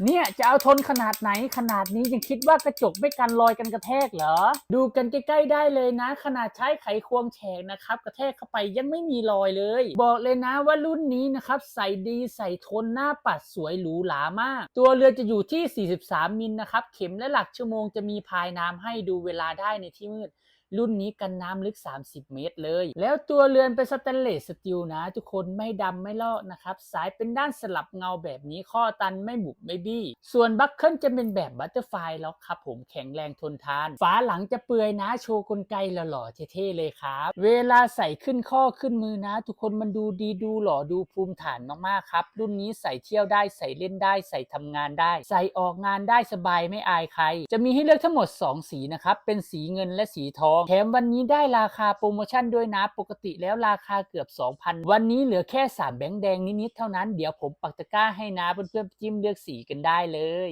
เนี่ยจะเอาทนขนาดไหนขนาดนี้ยังคิดว่ากระจกไม่กันรอยกันกระแทกเหรอดูกันใกล้ๆได้เลยนะขนาดใช้ไขควงแฉกนะครับกระแทกเข้าไปยังไม่มีรอยเลยบอกเลยนะว่ารุ่นนี้นะครับใส่ดีใส่ทนหน้าปัดสวยหรูหรามากตัวเรือนจะอยู่ที่43มิลนะครับเข็มและหลักชั่วโมงจะมีพายน้ำให้ดูเวลาได้ในที่มืดรุ่นนี้กันน้ำลึก30เมตรเลยแล้วตัวเรือนเป็นสแตนเลสสตีลนะทุกคนไม่ดำไม่ลอกนะครับสายเป็นด้านสลับเงาแบบนี้ข้อตันไม่บุบไม่บี้ส่วนบัคเกิลจะเป็นแบบบัตเตอร์ไฟล็อกครับผมแข็งแรงทนทานฝาหลังจะเปื่อยนะโชว์กลไกหล่อๆเท่ๆเลยครับเวลาใส่ขึ้นข้อขึ้นมือนะทุกคนมันดูดีดูหล่อดูภูมิฐานมากๆครับรุ่นนี้ใส่เที่ยวได้ใส่เล่นได้ใส่ทำงานได้ใส่ออกงานได้สบายไม่อายใครจะมีให้เลือกทั้งหมด2สีนะครับเป็นสีเงินและสีทองแถมวันนี้ได้ราคาโปรโมชั่นด้วยนะปกติแล้วราคาเกือบ 2,000 วันนี้เหลือแค่3แบงค์แดงนิดๆเท่านั้นเดี๋ยวผมปักตะกร้าให้นะเพื่อนๆจิ้มเลือกสีกันได้เลย